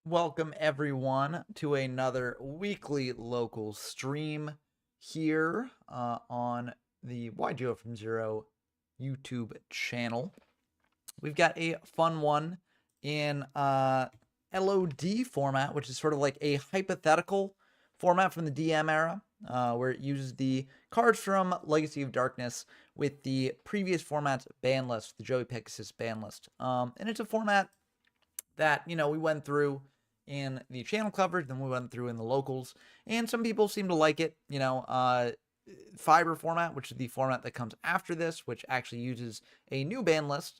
Welcome everyone to another weekly local stream here on the YGO from Zero YouTube channel. We've got a fun one in LOD format, which is sort of like a hypothetical format from the DM era, where it uses the cards from Legacy of Darkness with the previous format's ban list, the Joey Pegasus ban list. And it's a format that, we went through in the channel coverage, then we went through in the locals, and some people seem to like it. Fiber format, which is the format that comes after this, which actually uses a new ban list.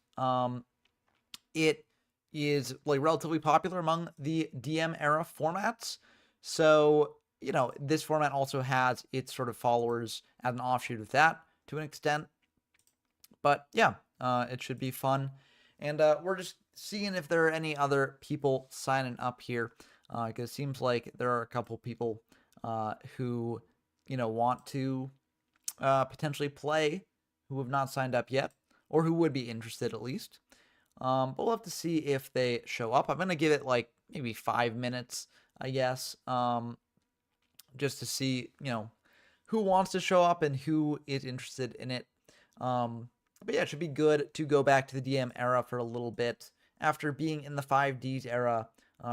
It is like relatively popular among the DM era formats. So, this format also has its sort of followers as an offshoot of that to an extent. But yeah, it should be fun. And we're just seeing if there are any other people signing up here, because it seems like there are a couple people who, want to potentially play, who have not signed up yet, or who would be interested at least. But we'll have to see if they show up. I'm going to give it like maybe 5 minutes, I guess, just to see, who wants to show up and who is interested in it. But yeah, it should be good to go back to the DM era for a little bit after being in the 5Ds era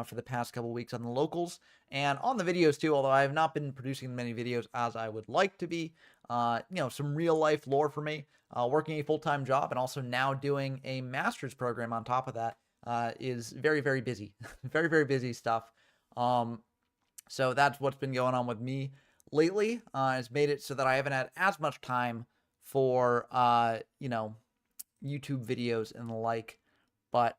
for the past couple weeks on the locals and on the videos too, although I have not been producing many videos as I would like to be. Some real life lore for me, working a full-time job and also now doing a master's program on top of that is very, very busy. Very, very busy stuff. So that's what's been going on with me lately. It's made it so that I haven't had as much time for YouTube videos and the like, but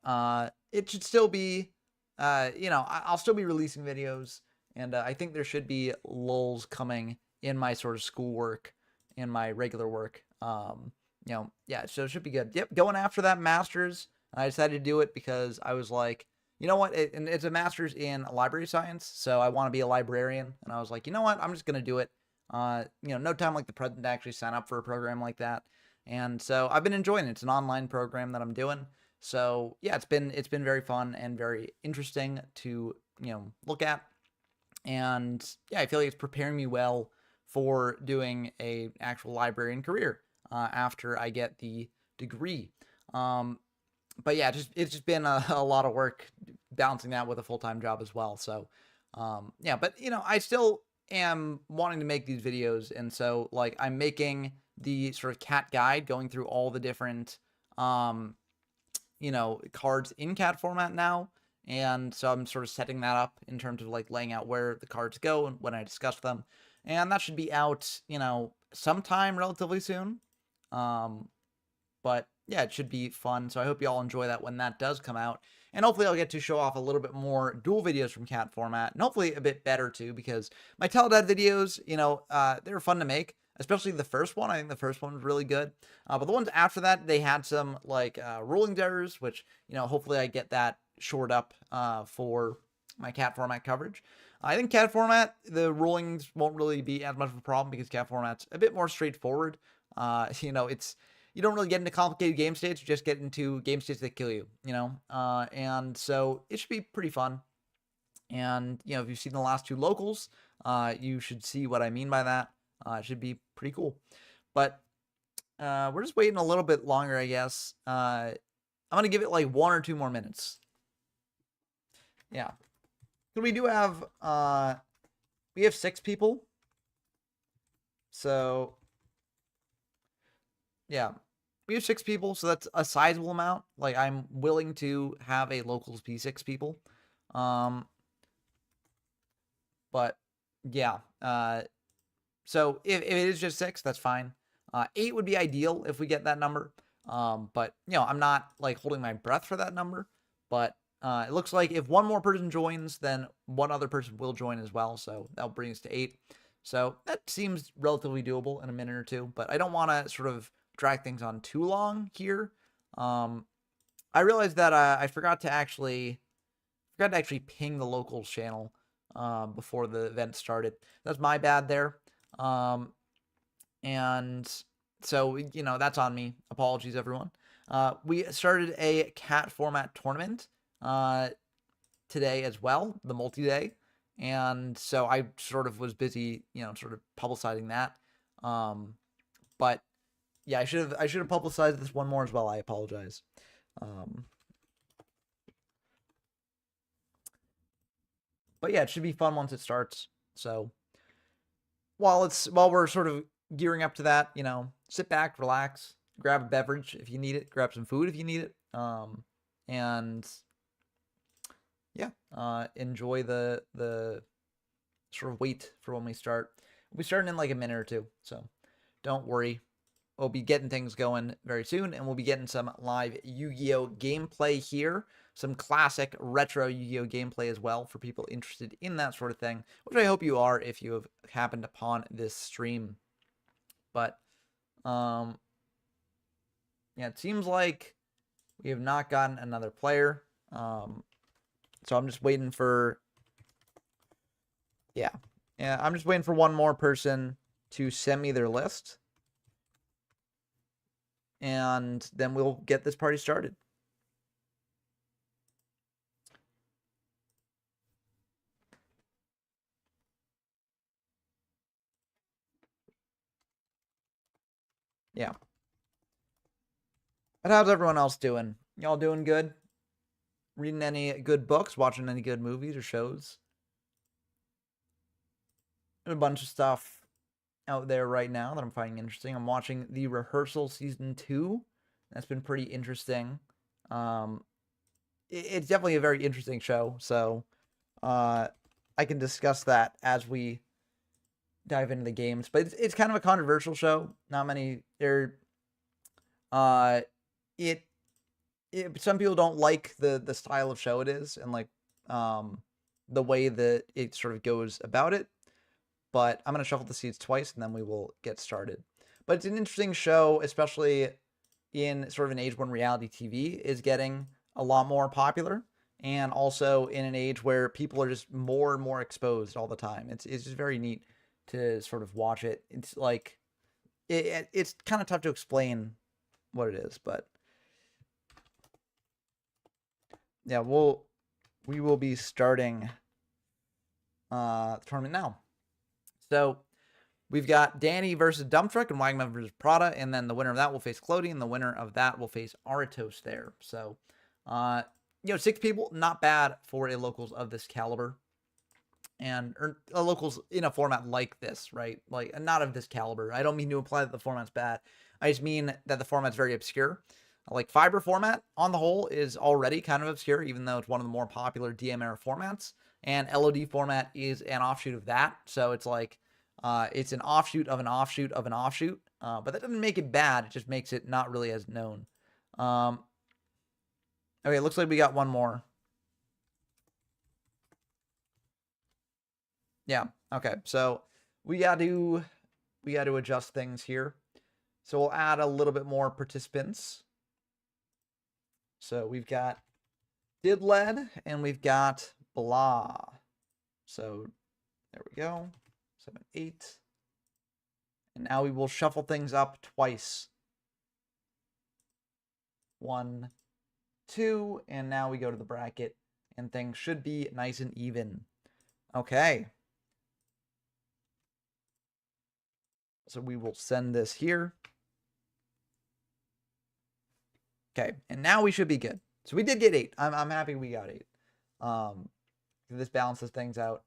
it should still be I'll still be releasing videos, and I think there should be lulls coming in my sort of schoolwork and my regular work. Yeah, so it should be good. Yep, going after that master's. I decided to do it because I was like, you know what, and it's a master's in library science, so I want to be a librarian, and I was like, you know what, I'm just gonna do it. No time like the present to actually sign up for a program like that. And so I've been enjoying it. It's an online program that I'm doing. So yeah, it's been very fun and very interesting to, look at. And yeah, I feel like it's preparing me well for doing a actual librarian career after I get the degree. But yeah, it's just been a lot of work balancing that with a full-time job as well. So yeah, but I still am wanting to make these videos, and so like I'm making the sort of cat guide, going through all the different cards in cat format now, and so I'm sort of setting that up in terms of like laying out where the cards go and when I discuss them, and that should be out sometime relatively soon. But yeah, it should be fun, so I hope you all enjoy that when that does come out. And hopefully I'll get to show off a little bit more dual videos from cat format, and hopefully a bit better too, because my Teledad videos, they were fun to make, especially the first one. I think the first one was really good. But the ones after that, they had some like ruling errors, which, hopefully I get that shored up for my cat format coverage. I think cat format, the rulings won't really be as much of a problem because cat format's a bit more straightforward. It's you don't really get into complicated game states, you just get into game states that kill you, and so it should be pretty fun. And, if you've seen the last two locals, you should see what I mean by that. It should be pretty cool. But we're just waiting a little bit longer, I guess. I'm going to give it like 1 or 2 more minutes. Yeah. So we do have, we have 6 people. So, yeah. We have 6 people, so that's a sizable amount. Like, I'm willing to have a locals be 6 people. But, yeah. So, if it is just 6, that's fine. 8 would be ideal if we get that number. But, I'm not, like, holding my breath for that number. But it looks like if one more person joins, then one other person will join as well. So, that'll bring us to 8. So, that seems relatively doable in a minute or two. But I don't want to sort of drag things on too long here. I realized that I forgot to actually ping the locals channel before the event started. That's my bad there. And so, that's on me. Apologies, everyone. We started a cat format tournament today as well, the multi-day. And so I sort of was busy, sort of publicizing that. But yeah, I should have publicized this one more as well. I apologize. But yeah, it should be fun once it starts. So while we're sort of gearing up to that, sit back, relax, grab a beverage if you need it, grab some food if you need it. And yeah, enjoy the sort of wait for when we start. We'll be starting in like a minute or two, so don't worry. We'll be getting things going very soon, and we'll be getting some live Yu-Gi-Oh! Gameplay here. Some classic retro Yu-Gi-Oh! Gameplay as well for people interested in that sort of thing, which I hope you are if you have happened upon this stream. But, yeah, it seems like we have not gotten another player. So I'm just waiting for... Yeah, I'm just waiting for one more person to send me their list. And then we'll get this party started. Yeah. But how's everyone else doing? Y'all doing good? Reading any good books? Watching any good movies or shows? There's a bunch of stuff out there right now that I'm finding interesting. I'm watching The Rehearsal Season 2. That's been pretty interesting. It's definitely a very interesting show, so I can discuss that as we dive into the games. But it's kind of a controversial show. Not many there. Some people don't like the style of show it is, and like the way that it sort of goes about it. But I'm going to shuffle the seeds twice, and then we will get started. But it's an interesting show, especially in sort of an age when reality TV is getting a lot more popular, and also in an age where people are just more and more exposed all the time. It's just very neat to sort of watch it. It's like it's kind of tough to explain what it is, but yeah, we will be starting the tournament now. So we've got Danny versus Dumptruck and Wagman versus Prada, and then the winner of that will face Clody, and the winner of that will face Aratos there. So, 6 people, not bad for a locals of this caliber. And a locals in a format like this, right? Like, not of this caliber. I don't mean to imply that the format's bad. I just mean that the format's very obscure. Like, Fiber format, on the whole, is already kind of obscure, even though it's one of the more popular DM era formats. And LOD format is an offshoot of that. So it's like, it's an offshoot of an offshoot of an offshoot. But that doesn't make it bad. It just makes it not really as known. Okay, it looks like we got one more. Yeah, okay. So we got to adjust things here. So we'll add a little bit more participants. So we've got Didled and we've got Blah. So there we go. 7, 8. And now we will shuffle things up twice. 1, 2, and now we go to the bracket, and things should be nice and even. Okay. So we will send this here. Okay, and now we should be good. So we did get 8. I'm happy we got 8. This balances things out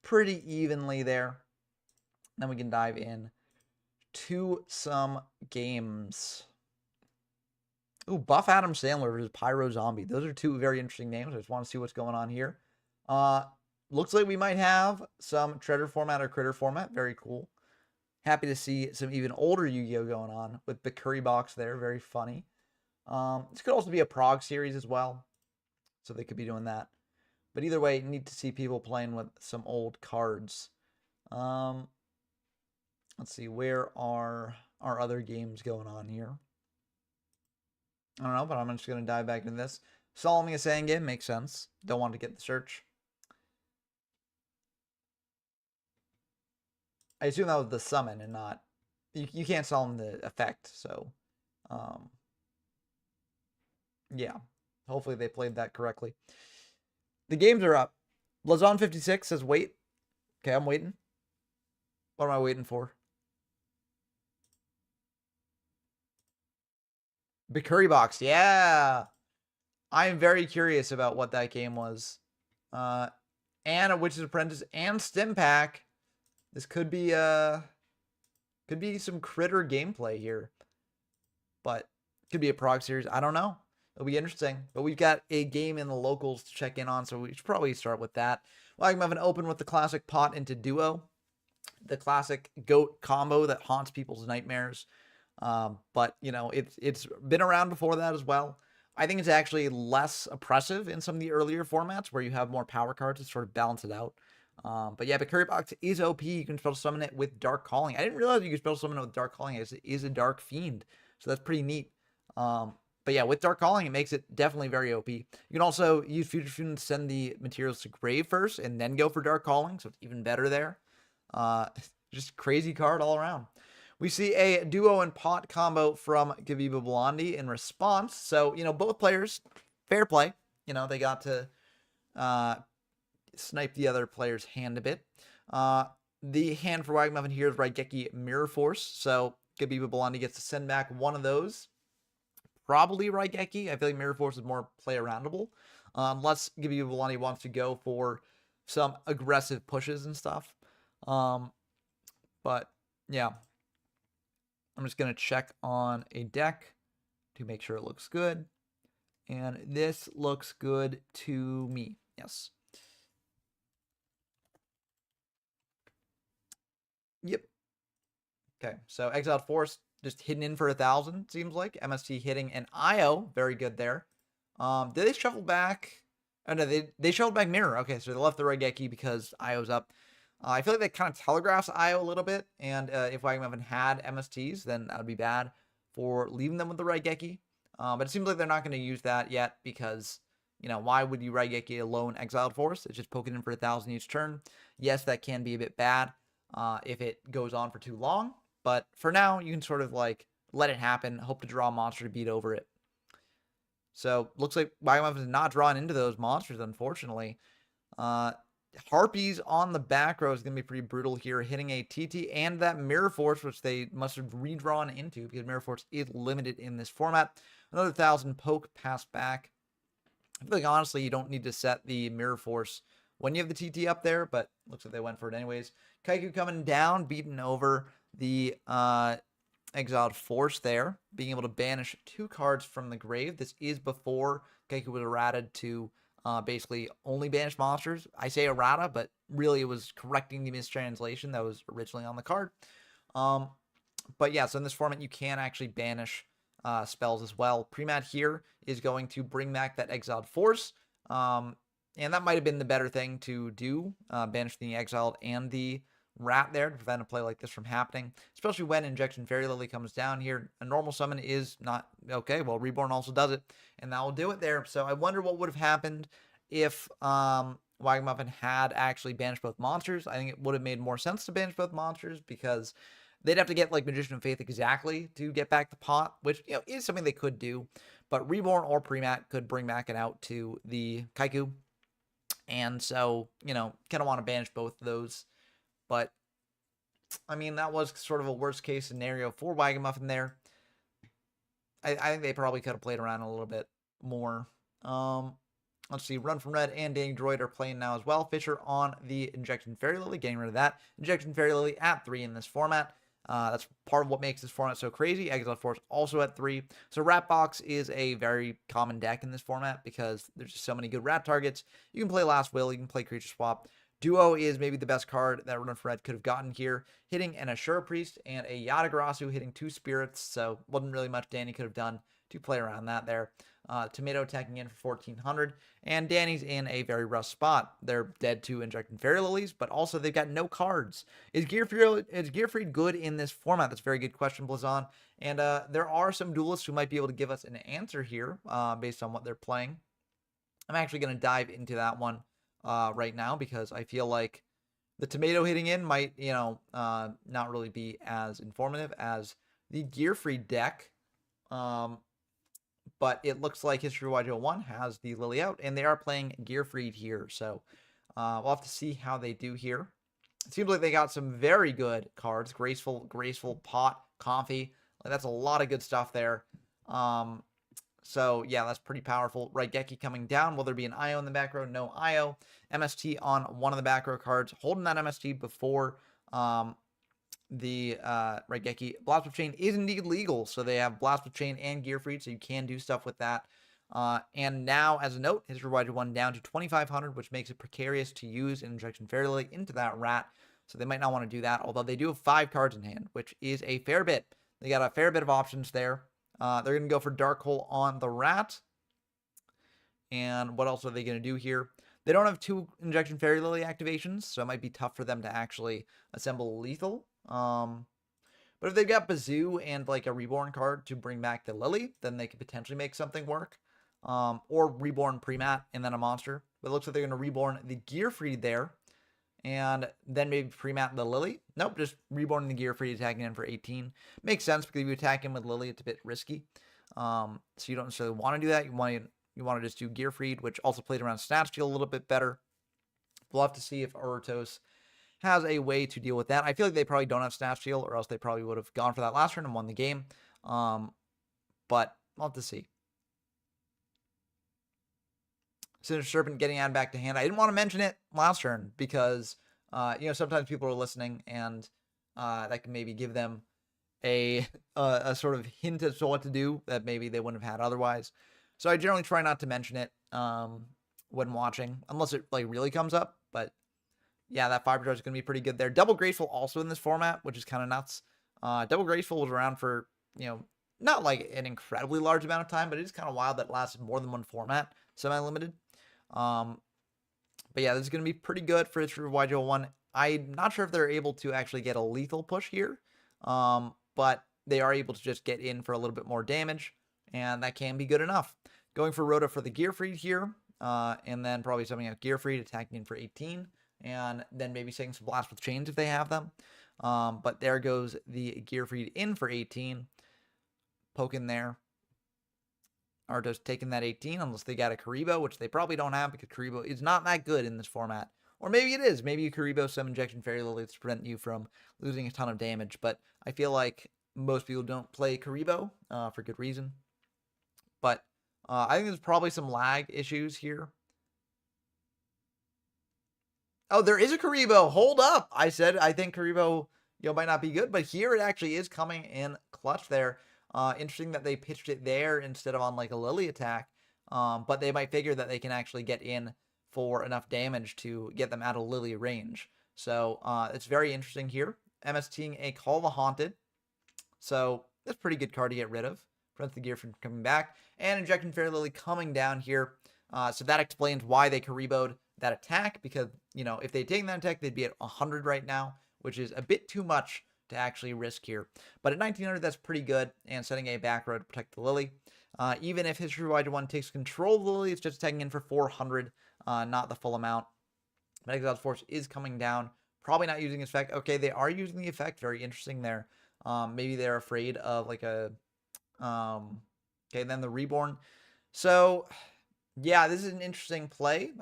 pretty evenly there. Then we can dive in to some games. Ooh, Buff Adam Sandler versus Pyro Zombie. Those are 2 very interesting names. I just want to see what's going on here. Looks like we might have some Treasure format or Critter format. Very cool. Happy to see some even older Yu-Gi-Oh going on with the Curry Box there. Very funny. This could also be a Prog series as well. So they could be doing that. But either way, neat to see people playing with some old cards. Let's see, where are our other games going on here? I don't know, but I'm just going to dive back into this. Soloming a Saiyan game makes sense. Don't want to get the search. I assume that was the summon and not... You can't solemn the effect, so... yeah. Hopefully they played that correctly. The games are up. Blazon56 says wait. Okay, I'm waiting. What am I waiting for? Bikuri Box. Yeah. I am very curious about what that game was. And a Witch's Apprentice and Stim Pack. This could be some critter gameplay here. But could be a prog series. I don't know. It'll be interesting. But we've got a game in the locals to check in on, so we should probably start with that. Well, I'm having an open with the classic pot into duo. The classic goat combo that haunts people's nightmares. But, you know, it's been around before that as well. I think it's actually less oppressive in some of the earlier formats where you have more power cards to sort of balance it out. But yeah, Bikuri Box is OP. You can spell summon it with Dark Calling. I didn't realize you could spell summon it with Dark Calling. It is a Dark Fiend. So that's pretty neat. But yeah, with Dark Calling, it makes it definitely very OP. You can also use Future Fusion to send the materials to grave first and then go for Dark Calling. So it's even better there. Just crazy card all around. We see a duo and pot combo from Gaviba Blondie in response. So, you know, both players, fair play. You know, they got to snipe the other player's hand a bit. The hand for Wagamuffin here is Raigeki Mirror Force. So, Gaviba Blondie gets to send back one of those. Probably Raigeki. I feel like Mirror Force is more play-aroundable. Unless Gaviba Blondie wants to go for some aggressive pushes and stuff. But, yeah. I'm just going to check on a deck to make sure it looks good. And this looks good to me. Yes. Yep. Okay, so Exiled Force just hidden in for 1,000, seems like. MST hitting an IO. Very good there. Did they shuffle back? Oh, no, they shuffled back Mirror. Okay, so they left the Raigeki because IO's up. I feel like that kind of telegraphs IO a little bit, and if Wagamuffin had MSTs, then that would be bad for leaving them with the Raigeki. But it seems like they're not going to use that yet because, you know, why would you Raigeki a lone Exiled Force? It's just poking in for 1,000 each turn. Yes, that can be a bit bad if it goes on for too long, but for now, you can sort of like let it happen, hope to draw a monster to beat over it. So looks like Wagamuffin is not drawn into those monsters, unfortunately. Harpies on the back row is going to be pretty brutal here, hitting a TT and that Mirror Force, which they must have redrawn into because Mirror Force is limited in this format. Another 1,000 poke pass back. I feel like, honestly, you don't need to set the Mirror Force when you have the TT up there, but looks like they went for it anyways. Kaiku coming down, beating over the Exiled Force there, being able to banish 2 cards from the grave. This is before Kaiku was errated to basically only banish monsters. I say errata, but really it was correcting the mistranslation that was originally on the card. But yeah, so in this format, you can actually banish spells as well. Premat here is going to bring back that Exiled Force. And that might have been the better thing to do, banish the Exiled and the Rat there to prevent a play like this from happening, especially when Injection Fairy Lily comes down here. A normal summon is not okay. Well, Reborn also does it, and that will do it there. So I wonder what would have happened if Wagamuffin had actually banished both monsters. I think it would have made more sense to banish both monsters because they'd have to get like Magician of Faith exactly to get back the pot, which, you know, is something they could do. But Reborn or Premat could bring back an out to the Kaiku. And so, you know, kind of want to banish both of those. But, I mean, that was sort of a worst-case scenario for Wagamuffin there. I think they probably could have played around a little bit more. Let's see. Run from Red and Danny Droid are playing now as well. Fisher on the Injection Fairy Lily, getting rid of that. Injection Fairy Lily at 3 in this format. That's part of what makes this format so crazy. Exiled Force also at 3. So Rat Box is a very common deck in this format because there's just so many good rat targets. You can play Last Will. You can play Creature Swap. Duo is maybe the best card that Run for Red could have gotten here, hitting an Ashura Priest and a Yatagarasu, hitting 2 Spirits, so wasn't really much Danny could have done to play around that there. Tomato attacking in for 1,400, and Danny's in a very rough spot. They're dead to Injecting Fairy Lilies, but also they've got no cards. Is Gearfried good in this format? That's a very good question, Blazon. And there are some duelists who might be able to give us an answer here based on what they're playing. I'm actually going to dive into that one right now because I feel like the tomato hitting in might, you know, not really be as informative as the Gearfried deck. but it looks like History of YGO1 has the Lily out, and they are playing Gearfried here. So we'll have to see how they do here. It seems like they got some very good cards. Graceful, Pot, Comfy. Like, that's a lot of good stuff there. So, yeah, that's pretty powerful. Raigeki coming down. Will there be an IO in the back row? No IO. MST on one of the back row cards. Holding that MST before the Raigeki. Blast with Chain is indeed legal. So they have Blast with Chain and Gearfried, so you can do stuff with that. And now, as a note, his reward 1 down to 2,500, which makes it precarious to use an Injection Fairy Lily into that rat. So they might not want to do that, although they do have 5 cards in hand, which is a fair bit. They got a fair bit of options there. They're going to go for Dark Hole on the rat. And what else are they going to do here? They don't have 2 Injection Fairy Lily activations, so it might be tough for them to actually assemble lethal. But if they've got Bazoo and like a Reborn card to bring back the Lily, then they could potentially make something work. Or Reborn Pre-Mat and then a monster. But it looks like they're going to Reborn the Gearfried there. And then maybe Pre-Mat the Lily. Nope, just Reborn the Gearfried, attacking in for 18. Makes sense because if you attack him with Lily, it's a bit risky. So you don't necessarily want to do that. You want to just do Gearfried, which also played around Snatch Steal a little bit better. We'll have to see if Arutos has a way to deal with that. I feel like they probably don't have Snatch Steal, or else they probably would have gone for that last turn and won the game. But we'll have to see. Sinister Serpent getting added back to hand. I didn't want to mention it last turn because, sometimes people are listening and that can maybe give them a sort of hint as to what to do that maybe they wouldn't have had otherwise. So I generally try not to mention it when watching, unless it like really comes up. But yeah, that Fiber Charge is going to be pretty good there. Double Graceful also in this format, which is kind of nuts. Double Graceful was around for, not like an incredibly large amount of time, but it is kind of wild that it lasted more than one format, semi-limited. But yeah, this is going to be pretty good for History of YGO1. I'm not sure if they're able to actually get a lethal push here, but they are able to just get in for a little bit more damage, and that can be good enough. Going for Rhoda for the Gearfried here, and then probably something out Gearfried, attacking in for 18, and then maybe setting some Blast with Chains if they have them. But there goes the Gearfried in for 18. Poke in there. Arutos taking that 18, unless they got a Karibo, which they probably don't have because Karibo is not that good in this format. Or maybe it is. Maybe you Karibo some Injection Fairy Lily to prevent you from losing a ton of damage. But I feel like most people don't play Karibo for good reason. But I think there's probably some lag issues here. Oh, there is a Karibo. Hold up. I said I think Karibo might not be good, but here it actually is coming in clutch there. Interesting that they pitched it there instead of on like a Lily attack. But they might figure that they can actually get in for enough damage to get them out of Lily range. So it's very interesting here. MSTing a Call the Haunted. So that's a pretty good card to get rid of. Prevents the Gearfried from coming back. And Injection Fairy Lily coming down here. So that explains why they Karibo'd that attack. Because, if they'd taken that attack, they'd be at 100 right now, which is a bit too much to actually risk here. But at 1900, that's pretty good, and setting a back row to protect the Lily. Even if History of YGO1 takes control of the Lily, it's just attacking in for 400, not the full amount. But Exiled Force is coming down, probably not using its effect. Okay, they are using the effect, very interesting there. Maybe they're afraid of like a, okay, then the Reborn. So, yeah, this is an interesting play.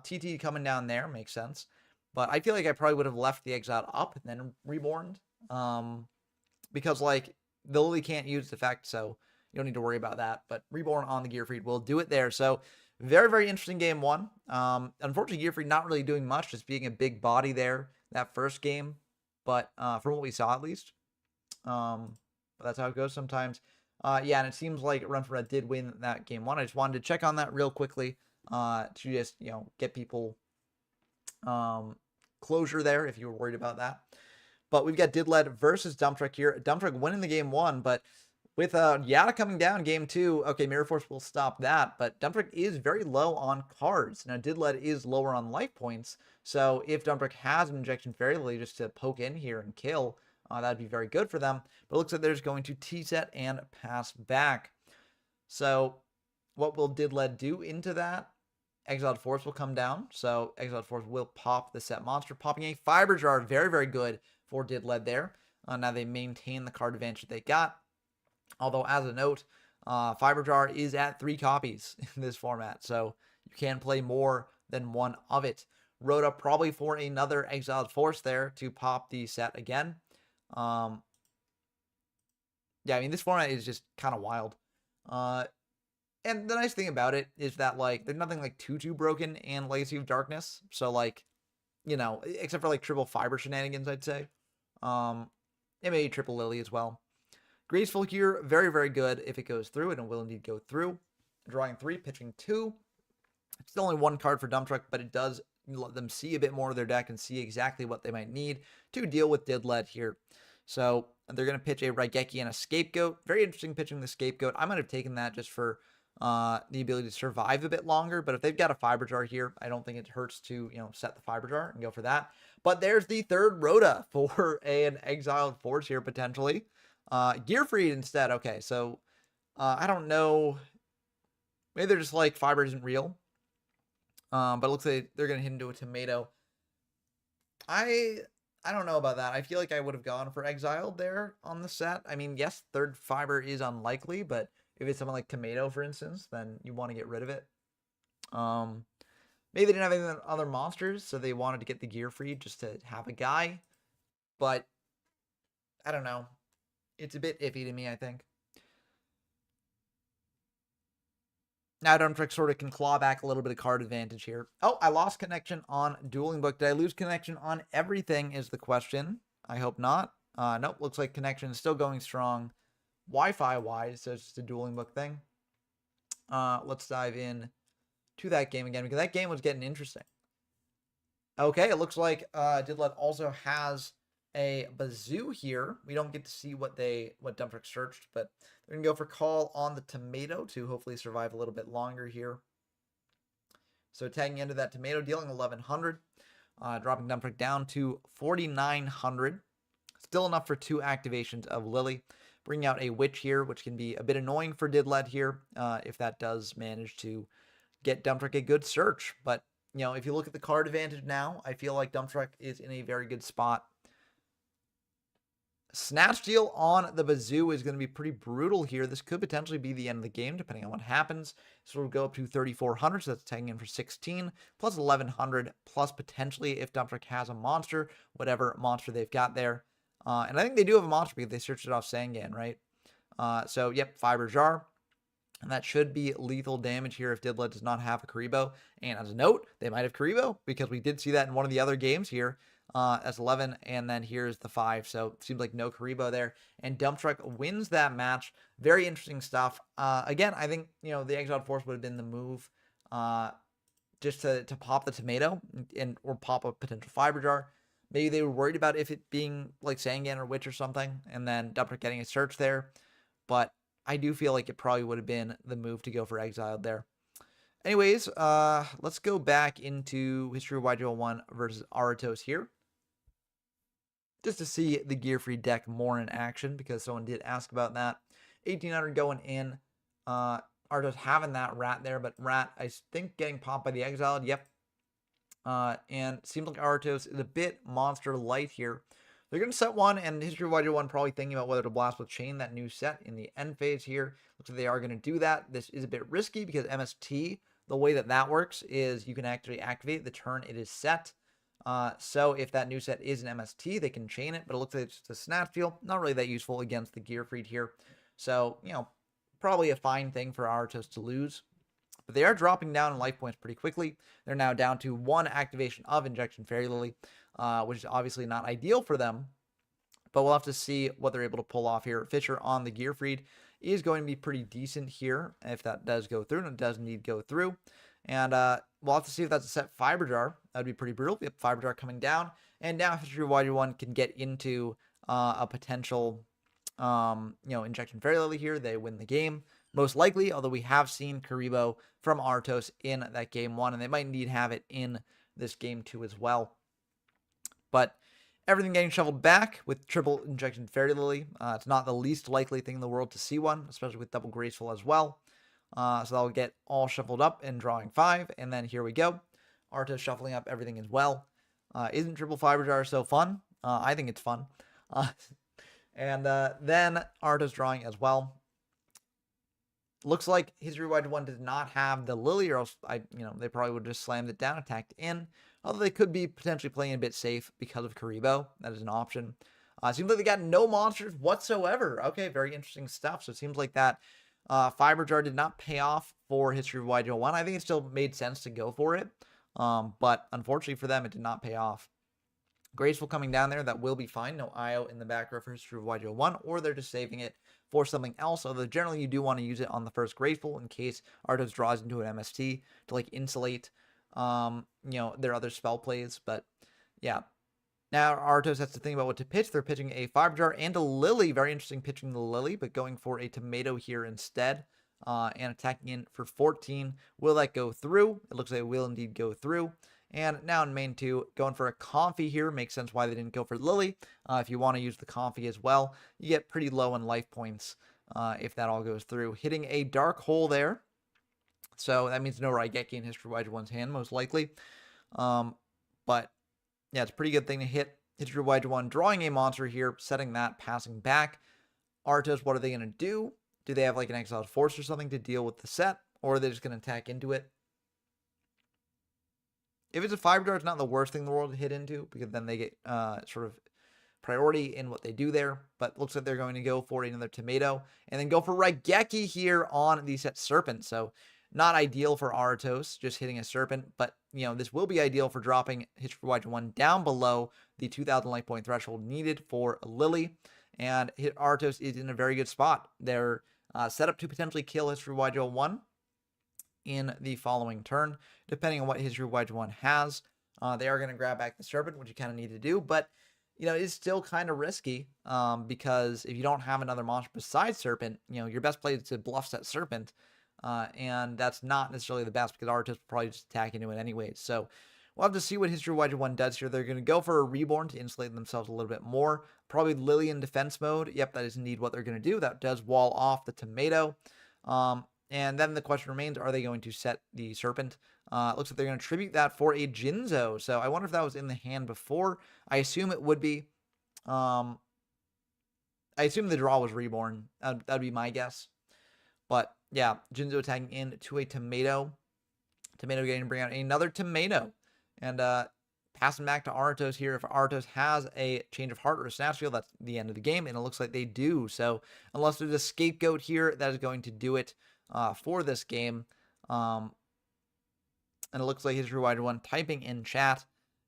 TT coming down there makes sense. But I feel like I probably would have left the Exiled up and then Reborned. Because like the Lily can't use the effect, so you don't need to worry about that. But Reborn on the Gearfried will do it there. So very, very interesting game one. Unfortunately, Gearfried not really doing much, just being a big body there that first game. But from what we saw at least. But that's how it goes sometimes. Yeah, and it seems like Run for Red did win that game one. I just wanted to check on that real quickly to just, get people closure there if you were worried about that. But we've got Didled versus Dump Truck here. Dump Truck winning the game one, but with Yada coming down game two, okay, Mirror Force will stop that, but Dump Truck is very low on cards. Now, Didled is lower on life points, so if Dump Truck has an Injection Fairy Lily just to poke in here and kill, that'd be very good for them. But it looks like they're just going to T-set and pass back. So what will Didled do into that? Exiled Force will come down, so Exiled Force will pop the set monster, popping a Fiber Jar, very, very good for Didled there. Now they maintain the card advantage that they got. Although, as a note, Fiber Jar is at 3 copies in this format, so you can play more than one of it. Rhoda probably for another Exiled Force there to pop the set again. Yeah, I mean, this format is just kind of wild. And the nice thing about it is that, like, there's nothing, like, too broken in Legacy of Darkness. So, like, you know, except for, like, triple fiber shenanigans, I'd say. And maybe triple Lily as well. Graceful here, very, very good if it goes through, and it will indeed go through. Drawing 3, pitching 2. It's still only 1 card for Dump Truck, but it does let them see a bit more of their deck and see exactly what they might need to deal with Didled here. So they're going to pitch a Raigeki and a Scapegoat. Very interesting pitching the Scapegoat. I might have taken that just for the ability to survive a bit longer, but if they've got a Fiber Jar here, I don't think it hurts to, you know, set the Fiber Jar and go for that. But there's the third Rhoda for an Exiled Force here, potentially. Gearfried instead. Okay, so I don't know. Maybe they're just like Fiber isn't real. But it looks like they're going to hit into a Tomato. I don't know about that. I feel like I would have gone for Exiled there on the set. I mean, yes, third Fiber is unlikely, but if it's something like Tomato, for instance, then you want to get rid of it. Maybe they didn't have any other monsters, so they wanted to get the Gearfried just to have a guy. But I don't know. It's a bit iffy to me, I think. Now Dump Truck sort of can claw back a little bit of card advantage here. Oh, I lost connection on Dueling Book. Did I lose connection on everything is the question. I hope not. Nope, looks like connection is still going strong. Wi-Fi wise, so it's just a Dueling Book thing. Let's dive in to that game again, because that game was getting interesting. Okay, it looks like Didled also has a Bazoo here. We don't get to see what Dump Truck searched, but they're gonna go for call on the Tomato to hopefully survive a little bit longer here. So tagging into that Tomato, dealing 1100, dropping Dump Truck down to 4900. Still enough for 2 activations of Lily. Bringing out a Witch here, which can be a bit annoying for Didled here, if that does manage to get Dump Truck a good search. But, you know, if you look at the card advantage now, I feel like Dump Truck is in a very good spot. Snatch Steal on the Bazoo is going to be pretty brutal here. This could potentially be the end of the game, depending on what happens. So we'll go up to 3,400, so that's tagging in for 16, plus 1,100, plus potentially, if Dump Truck has a monster, whatever monster they've got there. And I think they do have a monster because they searched it off Sangan, right? So, yep, Fiber Jar. And that should be lethal damage here if Didled does not have a Karibo. And as a note, they might have Karibo, because we did see that in one of the other games here. That's 11, and then here's the 5. So it seems like no Karibo there. And Dump Truck wins that match. Very interesting stuff. Again, I think, you know, the Exiled Force would have been the move just to pop the Tomato or pop a potential Fiber Jar. Maybe they were worried about if it being like Sangan or Witch or something, and then Dump Truck getting a search there. But I do feel like it probably would have been the move to go for Exiled there. Anyways, let's go back into History of YGL1 versus Aratos here, just to see the Gearfried deck more in action, because someone did ask about that. 1,800 going in. Aratos having that Rat there, but Rat, I think, getting popped by the Exiled. Yep. And it seems like Aratos is a bit monster light here. They're going to set one, and History of YGL1 probably thinking about whether to blast with Chain, that new set in the end phase here. Looks like they are going to do that. This is a bit risky because MST, the way that works is you can actually activate the turn it is set. So if that new set is an MST, they can chain it, but it looks like it's just a Snatch Steal. Not really that useful against the Gearfried here. So, you know, probably a fine thing for Aratos to lose. But they are dropping down in life points pretty quickly. They're now down to 1 activation of Injection Fairy Lily, which is obviously not ideal for them. But we'll have to see what they're able to pull off here. Fisher on the Gearfried is going to be pretty decent here if that does go through, and it does indeed go through. And we'll have to see if that's a set Fiber Jar. That would be pretty brutal. We have Fiber Jar coming down. And now History of YGL1 can get into a potential, Injection Fairy Lily here. They win the game, most likely, although we have seen Karibo from Aratos in that game 1, and they might indeed have it in this game 2 as well. But everything getting shoveled back with triple Injection Fairy Lily. It's not the least likely thing in the world to see one, especially with double Graceful as well. So that'll get all shuffled up and drawing 5. And then here we go. Aratos shuffling up everything as well. Isn't triple Fiber Jar so fun? I think it's fun. And then Aratos drawing as well. Looks like History Wide 1 did not have the Lily, or else they probably would have just slammed it down, attacked in. Although they could be potentially playing a bit safe because of Karibo. That is an option. Seems like they got no monsters whatsoever. Okay, very interesting stuff. So it seems like that Fiber Jar did not pay off for History of YGO1. I think it still made sense to go for it. But unfortunately for them, it did not pay off. Graceful coming down there, that will be fine. No IO in the back row for History of YGO1, or they're just saving it for something else. Although generally you do want to use it on the first Graceful in case Artos draws into an MST to like insulate their other spell plays. But yeah. Now Artos has to think about what to pitch. They're pitching a Fiber Jar and a Lily. Very interesting pitching the Lily, but going for a Tomato here instead. And attacking in for 14. Will that go through? It looks like it will indeed go through. And now in main 2, going for a Comfy here. Makes sense why they didn't go for Lily. If you want to use the Comfy as well, you get pretty low in life points if that all goes through. Hitting a Dark Hole there. So that means no Raigeki in History of YG1's hand, most likely. But yeah, it's a pretty good thing to hit. History of YG1 drawing a monster here, setting that, passing back. Artos, what are they going to do? Do they have like an Exiled Force or something to deal with the set? Or are they just going to attack into it? If it's a Fiber Jar, it's not the worst thing in the world to hit into, because then they get sort of priority in what they do there. But looks like they're going to go for another Tomato. And then go for Raigeki here on the set Serpent. So not ideal for Artos, just hitting a Serpent. But, this will be ideal for dropping History of YG1 down below the 2,000 life point threshold needed for Lily. And Artos is in a very good spot. They're set up to potentially kill History of YG1 in the following turn, depending on what History of YG1 has. They are going to grab back the Serpent, which you kind of need to do, but it's still kind of risky because if you don't have another monster besides Serpent, your best play is to bluff set Serpent, and that's not necessarily the best because Artos will probably just attack into it anyways. So we'll have to see what History of YG1 does here. They're going to go for a Reborn to insulate themselves a little bit more. Probably Lily in defense mode. Yep, that is indeed what they're going to do. That does wall off the Tomato. And then the question remains, are they going to set the Serpent? It looks like they're going to tribute that for a Jinzo. So I wonder if that was in the hand before. I assume it would be. I assume the draw was Reborn. That'd be my guess. But yeah, Jinzo attacking into a Tomato. Tomato getting to bring out another Tomato. And passing back to Artos here. If Artos has a Change of Heart or a Snatch Steal, that's the end of the game. And it looks like they do. So unless there's a Scapegoat here, that is going to do it for this game. And it looks like History of YG1 typing in chat.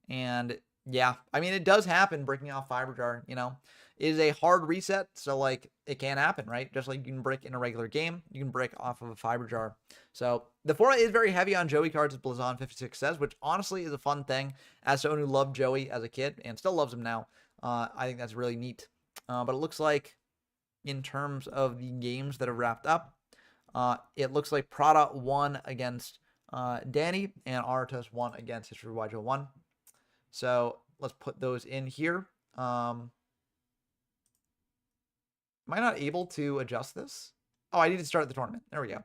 And yeah, I mean, it does happen, breaking off Fiber Jar, It is a hard reset, so like it can happen, right? Just like you can brick in a regular game, you can brick off of a Fiber Jar. So the format is very heavy on Joey cards, as Blazon56 says, which honestly is a fun thing. As someone who loved Joey as a kid and still loves him now, I think that's really neat. But it looks like in terms of the games that are wrapped up, it looks like Prada won against Danny and Artos won against History of YG1. So let's put those in here. Am I not able to adjust this? Oh, I need to start the tournament. There we go.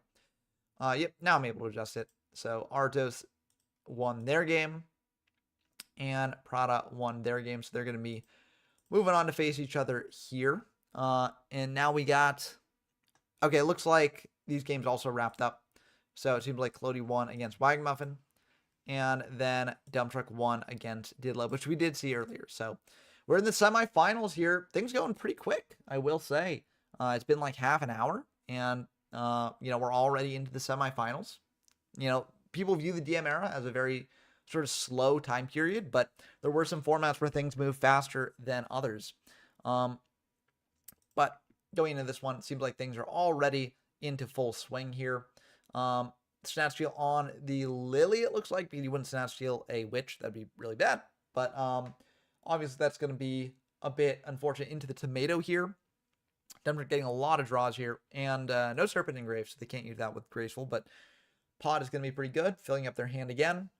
Yep, now I'm able to adjust it. So Artos won their game and Prada won their game. So they're going to be moving on to face each other here. And now we got... Okay, it looks like these games also wrapped up. So it seems like Clody won against Wagmuffin. And then Dump Truck won against Didlo, which we did see earlier. So we're in the semifinals here. Things going pretty quick, I will say. It's been like half an hour. And, we're already into the semifinals. People view the DM era as a very sort of slow time period. But there were some formats where things move faster than others. But going into this one, it seems like things are already into full swing here. Snatch Steal on the Lily, it looks like, because you wouldn't Snatch Steal a Witch. That'd be really bad. But obviously that's going to be a bit unfortunate into the Tomato here. Denver getting a lot of draws here. And no Serpent Engraved, so they can't use that with Graceful. But Pod is going to be pretty good, filling up their hand again.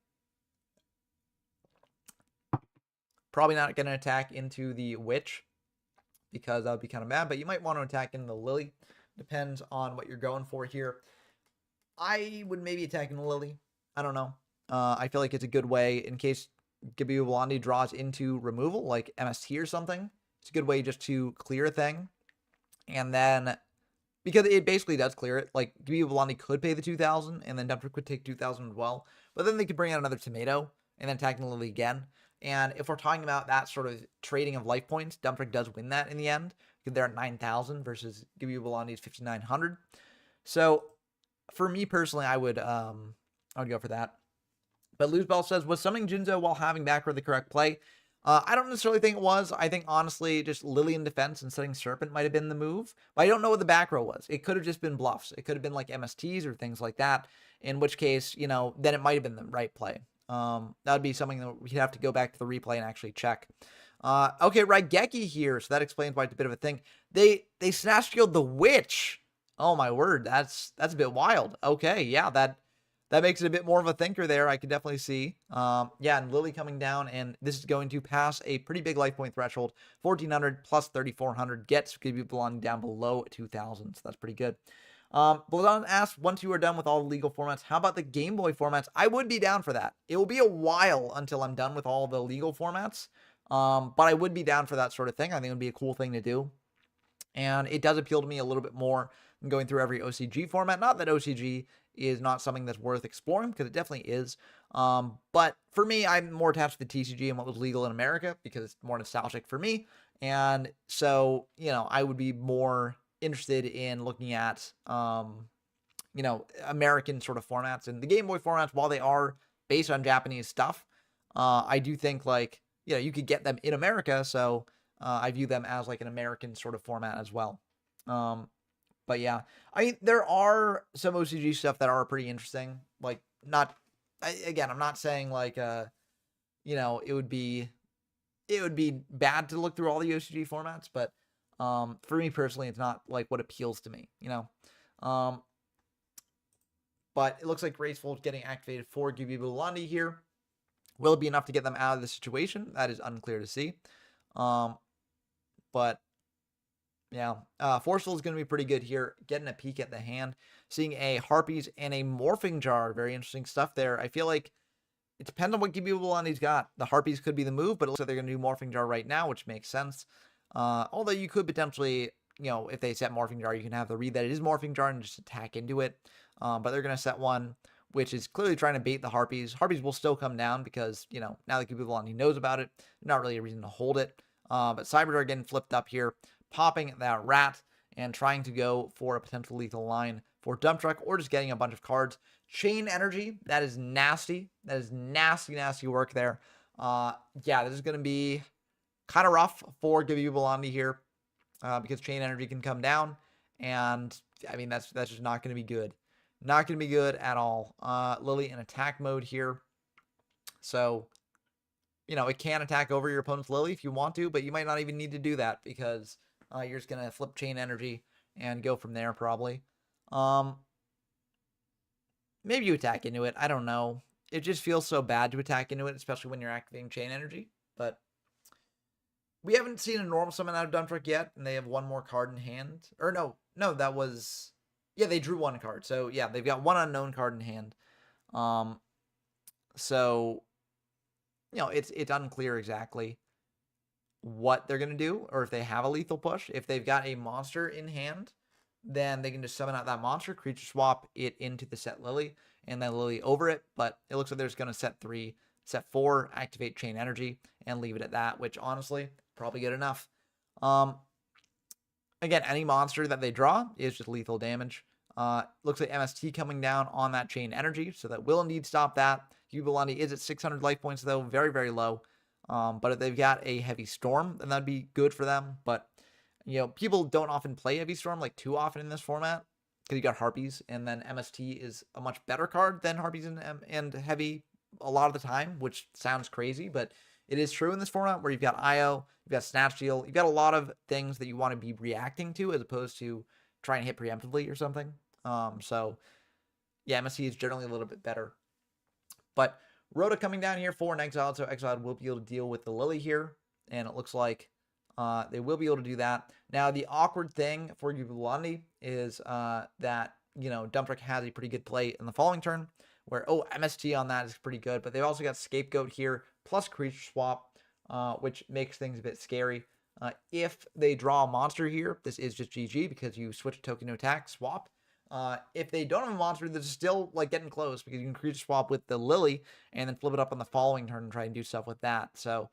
Probably not going to attack into the Witch, because that would be kind of bad. But you might want to attack into the Lily. Depends on what you're going for here. I would maybe attack in the Lily. I don't know. I feel like it's a good way in case Gabu Blondie draws into removal, like MST or something. It's a good way just to clear a thing. And then because it basically does clear it. Like, Gibi Blondie could pay the 2,000, and then Dumptrick could take 2,000 as well. But then they could bring out another tomato, and then attacking Lily again. And if we're talking about that sort of trading of life points, Dumptrick does win that in the end. Because they're at 9,000 versus Gibi Blondie's 5,900. So, for me personally, I would go for that. But Luzbell says, was summoning Jinzo while having backer the correct play? I don't necessarily think it was. I think, honestly, just Lily in defense and setting Serpent might have been the move. But I don't know what the back row was. It could have just been bluffs. It could have been like MSTs or things like that. In which case, then it might have been the right play. That would be something that we'd have to go back to the replay and actually check. Okay, Raigeki here. So that explains why it's a bit of a thing. They Snatch Skilled the Witch. Oh, my word. That's a bit wild. Okay, yeah, that makes it a bit more of a thinker there. I can definitely see. Yeah, and Lily coming down, and this is going to pass a pretty big life point threshold. 1,400 plus 3,400 gets Gibi Blondie down below 2,000, so that's pretty good. Bladon asks, once you are done with all the legal formats, how about the Game Boy formats? I would be down for that. It will be a while until I'm done with all the legal formats, but I would be down for that sort of thing. I think it would be a cool thing to do. And it does appeal to me a little bit more than going through every OCG format. Not that OCG is not something that's worth exploring, because it definitely is. But for me, I'm more attached to the TCG and what was legal in America, because it's more nostalgic for me. And so, I would be more interested in looking at, American sort of formats. And the Game Boy formats, while they are based on Japanese stuff, I do think, you could get them in America. So I view them as like an American sort of format as well. But yeah, I mean, there are some OCG stuff that are pretty interesting. Like, I'm not saying like, it would be bad to look through all the OCG formats, but for me personally, it's not like what appeals to me, but it looks like Graceful is getting activated for Gibi Blondie here. Will it be enough to get them out of the situation? That is unclear to see. But yeah, Forceful is going to be pretty good here. Getting a peek at the hand, seeing a Harpies and a Morphing Jar. Very interesting stuff there. I feel like it depends on what Gibi Blondie's got. The Harpies could be the move, but it looks like they're going to do Morphing Jar right now, which makes sense. Although you could potentially, if they set Morphing Jar, you can have the read that it is Morphing Jar and just attack into it. But they're going to set one which is clearly trying to bait the Harpies. Harpies will still come down because, now that Gibi Blondie knows about it, not really a reason to hold it. But Cyberjar getting flipped up here, popping that Rat, and trying to go for a potential lethal line for Dump Truck, or just getting a bunch of cards. Chain Energy, that is nasty. That is nasty, nasty work there. Yeah, this is going to be kind of rough for Gibi Blondie here, because Chain Energy can come down, and, I mean, that's just not going to be good. Not going to be good at all. Lily in attack mode here. So, it can attack over your opponent's Lily if you want to, but you might not even need to do that because you're just going to flip Chain Energy and go from there probably. Maybe you attack into it. I don't know. It just feels so bad to attack into it, especially when you're activating Chain Energy. But we haven't seen a normal summon out of Dump Truck yet, and they have one more card in hand. Or no, that was... Yeah, they drew one card. So, yeah, they've got one unknown card in hand. So, it's unclear exactly what they're going to do, or if they have a lethal push. If they've got a monster in hand, then they can just summon out that monster, creature swap it into the set Lily, and then Lily over it. But it looks like they're just going to set 3, set 4, activate Chain Energy, and leave it at that, which, honestly, probably good enough. Again, any monster that they draw is just lethal damage. Looks like MST coming down on that Chain Energy, so that will indeed stop that. Gibi Blondie is at 600 life points, though, very, very low. But if they've got a Heavy Storm, then that'd be good for them. But, people don't often play Heavy Storm, like, too often in this format, because you got Harpies, and then MST is a much better card than Harpies and Heavy a lot of the time, which sounds crazy, but it is true in this format where you've got IO, you've got Snatch Steal, you've got a lot of things that you want to be reacting to as opposed to trying to hit preemptively or something. So, yeah, MST is generally a little bit better. But Rhoda coming down here for an Exiled, so Exiled will be able to deal with the Lily here, and it looks like they will be able to do that. Now, the awkward thing for Gibi Blondie is that, Dump Truck has a pretty good play in the following turn, where, MST on that is pretty good, but they've also got Scapegoat here, plus Creature Swap, which makes things a bit scary. If they draw a monster here, this is just GG because you switch a token to attack, swap. If they don't have a monster, this is still like getting close because you can creature swap with the Lily and then flip it up on the following turn and try and do stuff with that. So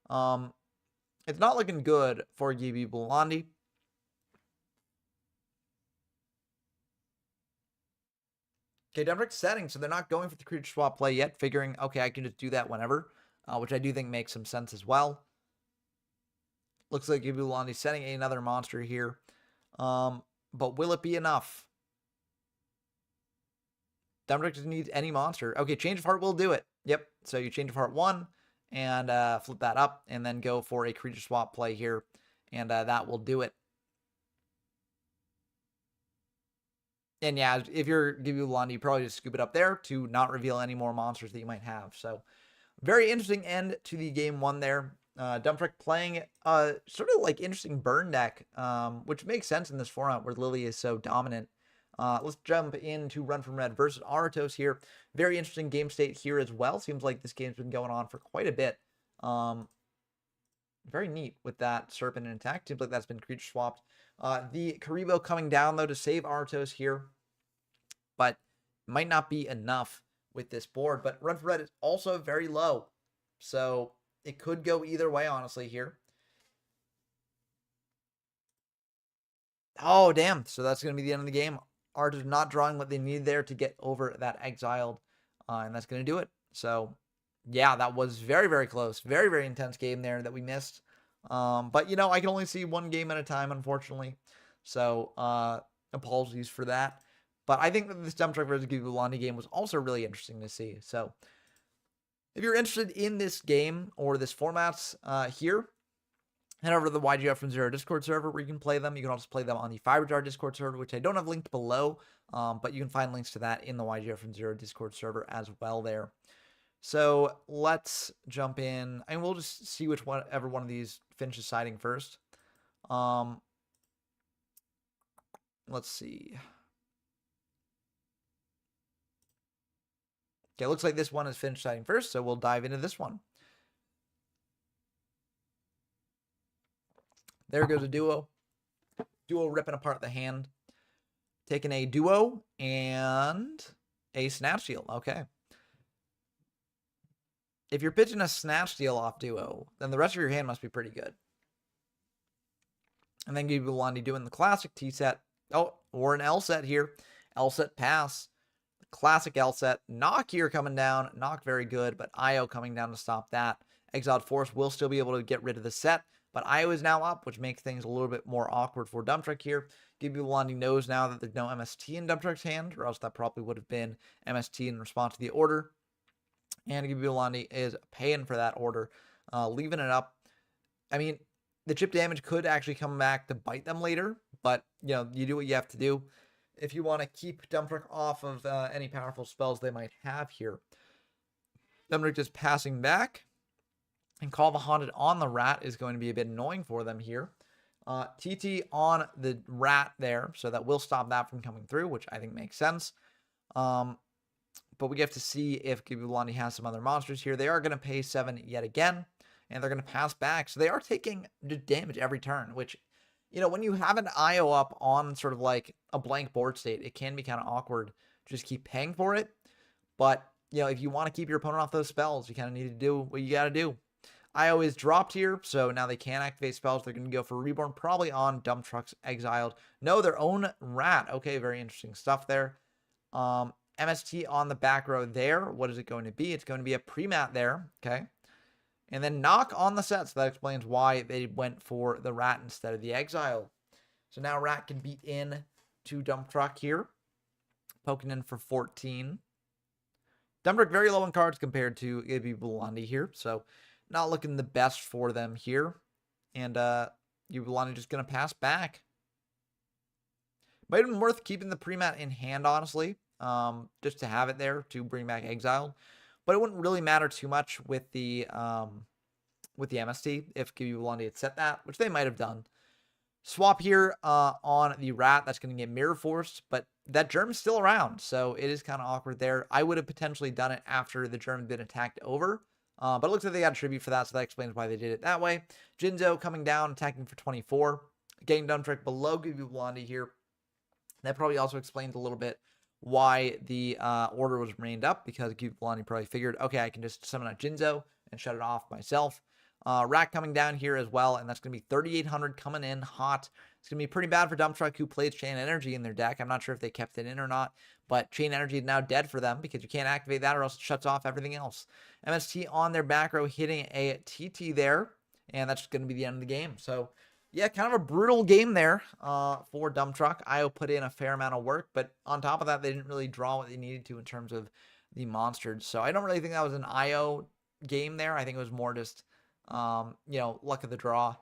it's not looking good for Gibi Bellandi. Okay, Dumtrick's setting, so they're not going for the creature swap play yet, figuring, okay, I can just do that whenever, which I do think makes some sense as well. Looks like Gibi Bellandi's setting another monster here. But will it be enough? Dumtrick doesn't need any monster. Okay, Change of Heart will do it. Yep, so you Change of Heart 1 and flip that up and then go for a creature swap play here, and that will do it. And yeah, if you're Gibi Bellandi, you probably just scoop it up there to not reveal any more monsters that you might have. So very interesting end to the game one there. Dumtrick playing sort of like interesting burn deck, which makes sense in this format where Lily is so dominant. Let's jump into Run from Red versus Aratos here. Very interesting game state here as well. Seems like this game's been going on for quite a bit. Very neat with that Serpent and attack. Seems like that's been creature swapped. The Karibo coming down, though, to save Aratos here. But might not be enough with this board. But Run for Red is also very low. So it could go either way, honestly, here. Oh, damn. So that's going to be the end of the game. Aratos not drawing what they need there to get over that exiled. And that's going to do it. So, yeah, that was very, very close. Very, very intense game there that we missed. But, you know, I can only see one game at a time, unfortunately. So, apologies for that. But I think that this Dumtrick versus Gibi Bellandi game was also really interesting to see. So, if you're interested in this game or this format here, head over to the YGF from Zero Discord server where you can play them. You can also play them on the Fiberjar Discord server, which I don't have linked below, but you can find links to that in the YGF from Zero Discord server as well there. So let's jump in, and we'll just see whichever one of these finishes siding first. Let's see. Okay, looks like this one is finished siding first, so we'll dive into this one. There goes a duo. Duo ripping apart the hand. Taking a duo and a snatch steal. Okay. If you're pitching a snatch steal off duo, then the rest of your hand must be pretty good. And then Gibi Bellandi doing the classic T set. Oh, or an L set here. L set pass. Classic L set. Knock here coming down. Knock very good, but IO coming down to stop that. Exiled Force will still be able to get rid of the set, but IO is now up, which makes things a little bit more awkward for Dumtrick here. Gibi Bellandi knows now that there's no MST in Dumtrick's hand, or else that probably would have been MST in response to the order. And Gibi Bellandi is paying for that order, leaving it up. I mean, the chip damage could actually come back to bite them later, but, you know, you do what you have to do if you want to keep Dumtrick off of any powerful spells they might have here. Dumtrick just passing back, and Call the Haunted on the Rat is going to be a bit annoying for them here. TT on the Rat there, so that will stop that from coming through, which I think makes sense. But we have to see if Gibi Bellandi has some other monsters here. They are going to pay 7 yet again, and they're going to pass back. So they are taking damage every turn, which, you know, when you have an IO up on sort of like a blank board state, it can be kind of awkward to just keep paying for it. But, you know, if you want to keep your opponent off those spells, you kind of need to do what you got to do. IO is dropped here, so now they can activate spells. They're going to go for Reborn, probably on Dumtrick's Exiled. No, their own Rat. Okay, very interesting stuff there. MST on the back row there. What is it going to be? It's going to be a pre-mat there. Okay. And then Knock on the set. So that explains why they went for the Rat instead of the Exile. So now Rat can beat in to Dumtrick here. Poking in for 14. Dumtrick very low in cards compared to Gibi Bellandi here. So not looking the best for them here. And Gibi Bellandi just going to pass back. Might have been worth keeping the pre-mat in hand, honestly. Just to have it there to bring back Exile. But it wouldn't really matter too much with the MST if Gibi Bellandi had set that, which they might have done. Swap here on the Rat. That's going to get Mirror Force, but that Germ's still around, so it is kind of awkward there. I would have potentially done it after the Germ had been attacked over, But it looks like they got a tribute for that, so that explains why they did it that way. Jinzo coming down, attacking for 24. Getting Dumbtruck below Goopy Blondie here. That probably also explains a little bit why the order was remained up, because Goopy Blondie probably figured, okay, I can just summon a Jinzo and shut it off myself. Rack coming down here as well, and that's going to be 3,800 coming in hot. It's going to be pretty bad for Dumbtruck, who plays Chain Energy in their deck. I'm not sure if they kept it in or not, but Chain Energy is now dead for them because you can't activate that or else it shuts off everything else. MST on their back row hitting a TT there, and that's going to be the end of the game. So, yeah, kind of a brutal game there for Dumbtruck. IO put in a fair amount of work, but on top of that, they didn't really draw what they needed to in terms of the monsters. So I don't really think that was an IO game there. I think it was more just, luck of the draw.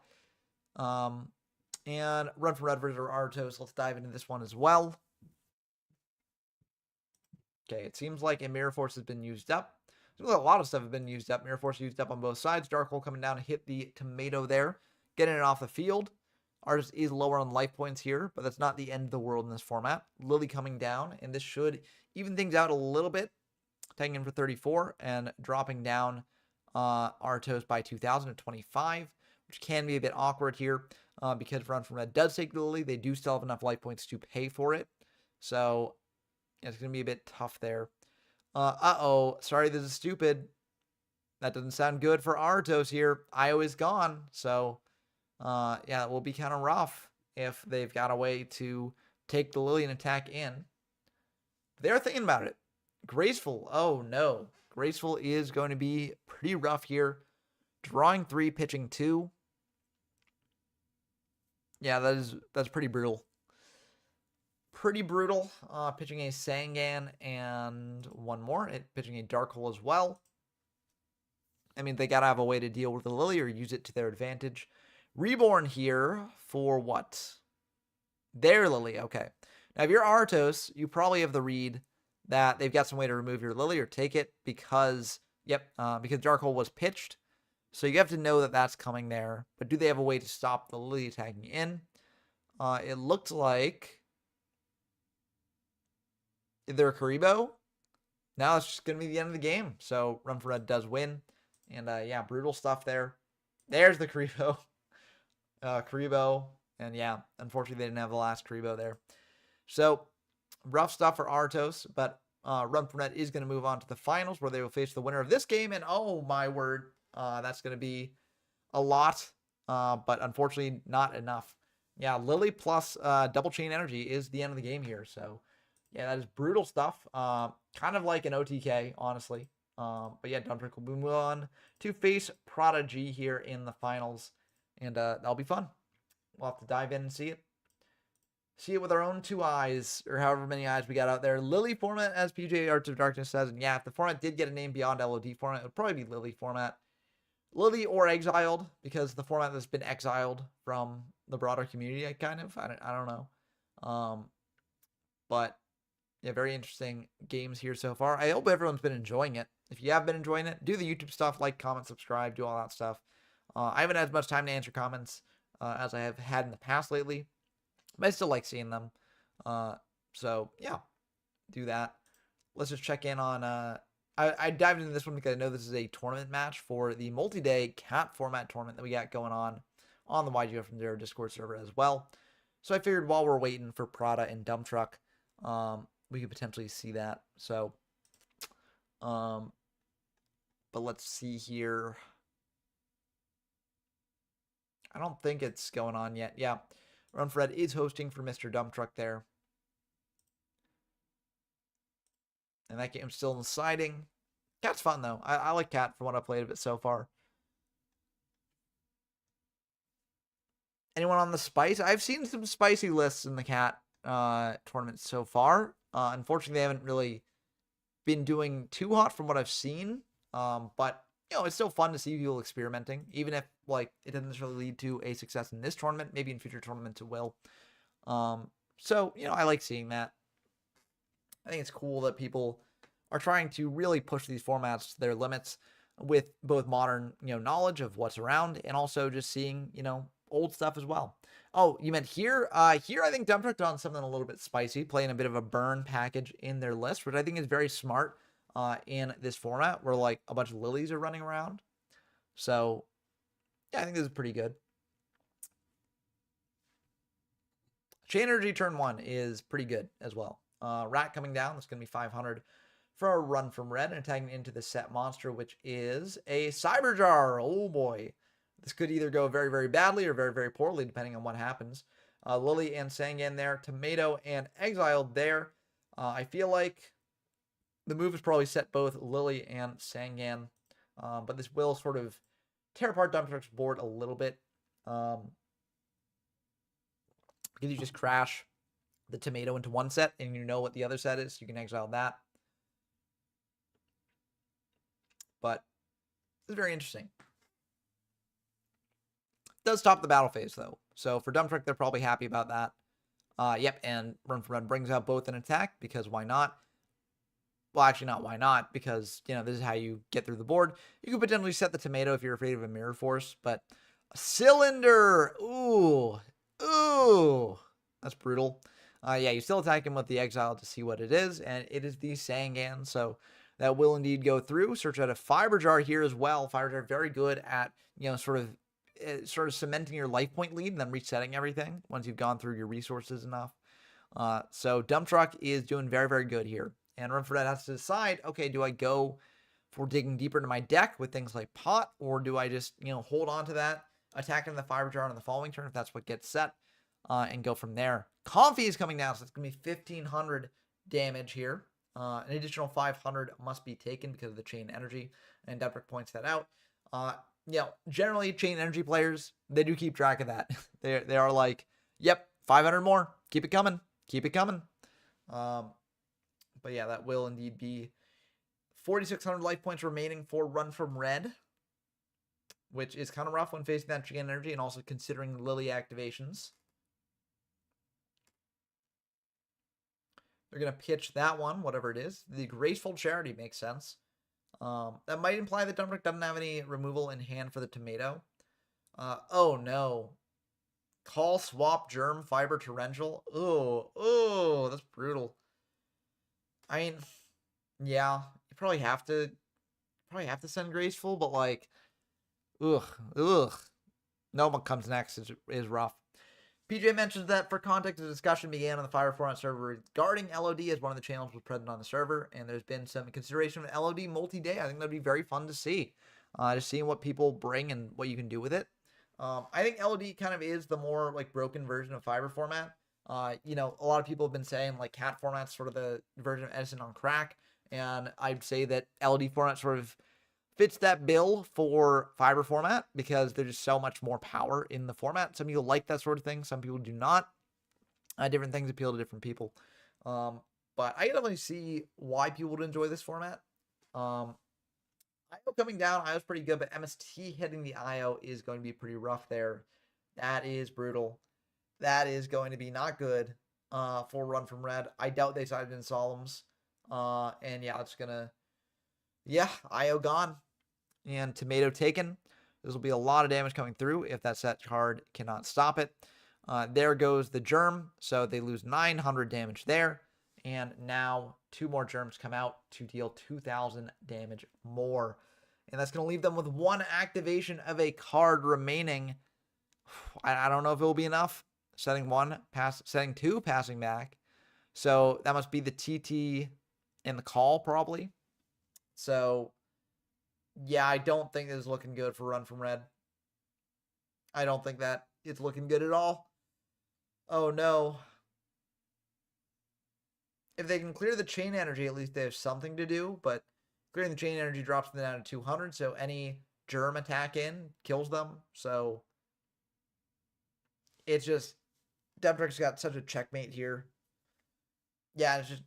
And Run for Red versus Artos. Let's dive into this one as well. Okay, it seems like a Mirror Force has been used up. A lot of stuff has been used up. Mirror Force used up on both sides. Dark Hole coming down to hit the tomato there, getting it off the field. Artis is lower on life points here, but that's not the end of the world in this format. Lily coming down, and this should even things out a little bit. Taking him for 34 and dropping down Artos by 2,000 to 25, which can be a bit awkward here because Run from Red does take the Lily. They do still have enough life points to pay for it. So it's going to be a bit tough there. Sorry, this is stupid. That doesn't sound good for Artos here. IO is gone. So, yeah, it will be kind of rough if they've got a way to take the Lily and attack in. They're thinking about it. Graceful. Oh, no. Graceful is going to be pretty rough here. Drawing 3, pitching 2. Yeah, that's pretty brutal. Pretty brutal. Pitching a Sangan and one more. Pitching a Dark Hole as well. I mean, they got to have a way to deal with the Lily or use it to their advantage. Reborn here for what? Their Lily. Okay. Now, if you're Artos, you probably have the read that they've got some way to remove your Lily or take it because, because Dark Hole was pitched. So you have to know that that's coming there. But do they have a way to stop the Lily attacking in? It looked like they're a Karibo. Now it's just going to be the end of the game. So Run for Red does win. And yeah, brutal stuff there. There's the Karibo. Karibo. And yeah, unfortunately they didn't have the last Karibo there. So rough stuff for Artos. But Run for Red is going to move on to the finals where they will face the winner of this game. And oh my word, that's going to be a lot. But unfortunately not enough. Yeah, Lily plus double chain energy is the end of the game here. So yeah, that is brutal stuff. Kind of like an OTK, honestly. But yeah, Dumbtruck will move on to face Prodigy here in the finals. And that'll be fun. We'll have to dive in and see it. See it with our own 2 eyes, or however many eyes we got out there. Lily format, as PJ Arts of Darkness says. And yeah, if the format did get a name beyond LOD format, it would probably be Lily format. Lily or Exiled, because the format that's been exiled from the broader community, I don't know. But yeah, very interesting games here so far. I hope everyone's been enjoying it. If you have been enjoying it, do the YouTube stuff, like, comment, subscribe, do all that stuff. I haven't had as much time to answer comments as I have had in the past lately, but I still like seeing them. So yeah, do that. Let's just check in on I dived into this one because I know this is a tournament match for the multi-day cat format tournament that we got going on the YGO from Zero Discord server as well. So I figured while we're waiting for Prada and Dumbtruck, we could potentially see that. So, but let's see here. I don't think it's going on yet. Yeah, Run for Red is hosting for Mr. Dumbtruck there. And that game's still deciding. Cat's fun, though. I like Cat from what I've played of it so far. Anyone on the spice? I've seen some spicy lists in the Cat tournament so far. Unfortunately, they haven't really been doing too hot from what I've seen. But, it's still fun to see people experimenting. Even if, it doesn't necessarily lead to a success in this tournament. Maybe in future tournaments it will. So, I like seeing that. I think it's cool that people are trying to really push these formats to their limits with both modern, knowledge of what's around and also just seeing, old stuff as well. Oh, you meant here? Here I think Dumbtruck done something a little bit spicy, playing a bit of a burn package in their list, which I think is very smart. in this format where like a bunch of lilies are running around. So yeah, I think this is pretty good. Chain Energy turn 1 is pretty good as well. Rat coming down, that's going to be 500 for a run from red and attacking into the set monster, which is a Cyberjar. Oh boy. This could either go very, very badly or very, very poorly, depending on what happens. Lily and Sangan there, Tomato and Exiled there. I feel like the move is probably set both Lily and Sangan, but this will sort of tear apart Dump Truck's board a little bit. Because you just crash the Tomato into one set, and you know what the other set is. You can exile that. But it's very interesting. It does stop the battle phase, though. So for Dump Truck, they're probably happy about that. Yep, and Run for Run brings out both an attack, because why not? Well, actually not why not, because, you know, this is how you get through the board. You could potentially set the Tomato if you're afraid of a Mirror Force, but a Cylinder! Ooh. Ooh. That's brutal. Yeah, you still attack him with the Exile to see what it is, and it is the Sangan, so that will indeed go through. Search out a Fiber Jar here as well. Fiber Jar very good at, you know, sort of cementing your life point lead and then resetting everything once you've gone through your resources enough. So Dump Truck is doing very, very good here. And Run for Red has to decide, okay, do I go for digging deeper into my deck with things like Pot, or do I just, you know, hold on to that, attack in the Fiber Jar on the following turn if that's what gets set, and go from there. Comfy is coming down, so it's going to be 1,500 damage here. An additional 500 must be taken because of the Chain Energy, and Dump Truck points that out. You know, generally, Chain Energy players, they do keep track of that. They are like, yep, 500 more. Keep it coming. Keep it coming. But yeah, that will indeed be 4,600 life points remaining for Run from Red, which is kind of rough when facing that Chain Energy and also considering Lily activations. They're going to pitch that one, whatever it is. The Graceful Charity makes sense. That might imply that Dump Truck doesn't have any removal in hand for the Tomato. Oh no. Call, Swap, Germ, Fiber, Torrential. Oh, that's brutal. I mean, yeah, you probably have to send Graceful, but like, ugh. No one comes next is rough. PJ mentions that for context, the discussion began on the Fire Format server regarding LOD as one of the channels was present on the server, and there's been some consideration of LOD multi-day. I think that'd be very fun to see, just seeing what people bring and what you can do with it. I think LOD kind of is the more like broken version of Fiber Format. You know, a lot of people have been saying like Cat Format's sort of the version of Edison on crack, and I'd say that LOD Format sort of fits that bill for Fiber Format because there's just so much more power in the format. Some people like that sort of thing. Some people do not. Different things appeal to different people. But I definitely see why people would enjoy this format. IO coming down, IO's pretty good, but MST hitting the IO is going to be pretty rough there. That is brutal. That is going to be not good for Run from Red. I doubt they sided in Solemns. And yeah, it's going to... Yeah, IO gone. And Tomato taken. This will be a lot of damage coming through if that set card cannot stop it. There goes the Germ. So they lose 900 damage there. And now 2 more Germs come out to deal 2,000 damage more. And that's going to leave them with 1 activation of a card remaining. I don't know if it will be enough. Setting 2, passing back. So that must be the TT and the call probably. So, yeah, I don't think this is looking good for Run from Red. I don't think that it's looking good at all. Oh, no. If they can clear the Chain Energy, at least they have something to do, but clearing the Chain Energy drops them down to 200, so any Germ attack in kills them. So, it's just, Dump Truck's got such a checkmate here. Yeah, it's just,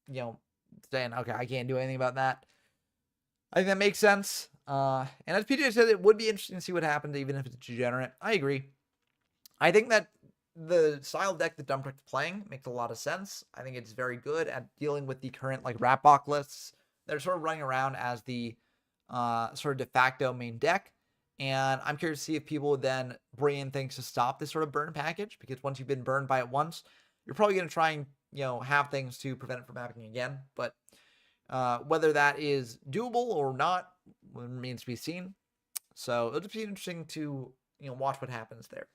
you know, saying, okay, I can't do anything about that. I think that makes sense. And as PJ said, it would be interesting to see what happens, even if it's degenerate. I agree. I think that the style deck that Dump Truck is playing makes a lot of sense. I think it's very good at dealing with the current like Ratbox lists that are sort of running around as the sort of de facto main deck. And I'm curious to see if people would then bring in things to stop this sort of burn package, because once you've been burned by it once, you're probably going to try and, you know, have things to prevent it from happening again. But Whether that is doable or not remains to be seen. So it'll just be interesting to watch what happens there.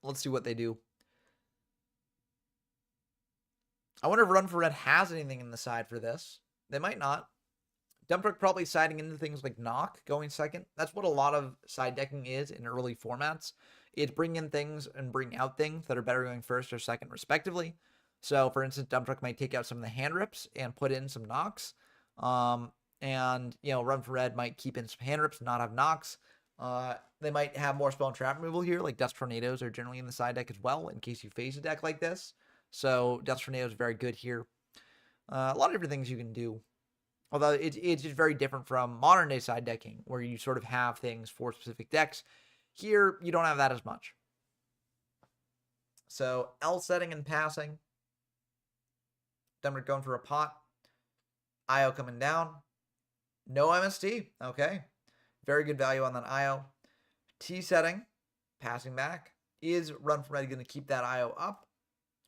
Let's see what they do. I wonder if Run for Red has anything in the side for this. They might not. Dump Truck probably siding into things like Knock going second. That's what a lot of side decking is in early formats. It's bring in things and bring out things that are better going first or second, respectively. So, for instance, Dump Truck might take out some of the hand rips and put in some knocks. And, Run for Red might keep in some hand rips and not have knocks. They might have more spell and trap removal here, like Dust Tornadoes are generally in the side deck as well, in case you face a deck like this. So, Dust Tornado is very good here. A lot of different things you can do. Although it's just very different from modern day side decking, where you sort of have things for specific decks. Here, you don't have that as much. So, L setting and passing. Then we're going for a pot. IO coming down. No MST. Okay. Very good value on that IO. T setting. Passing back. Is Run for Red going to keep that IO up?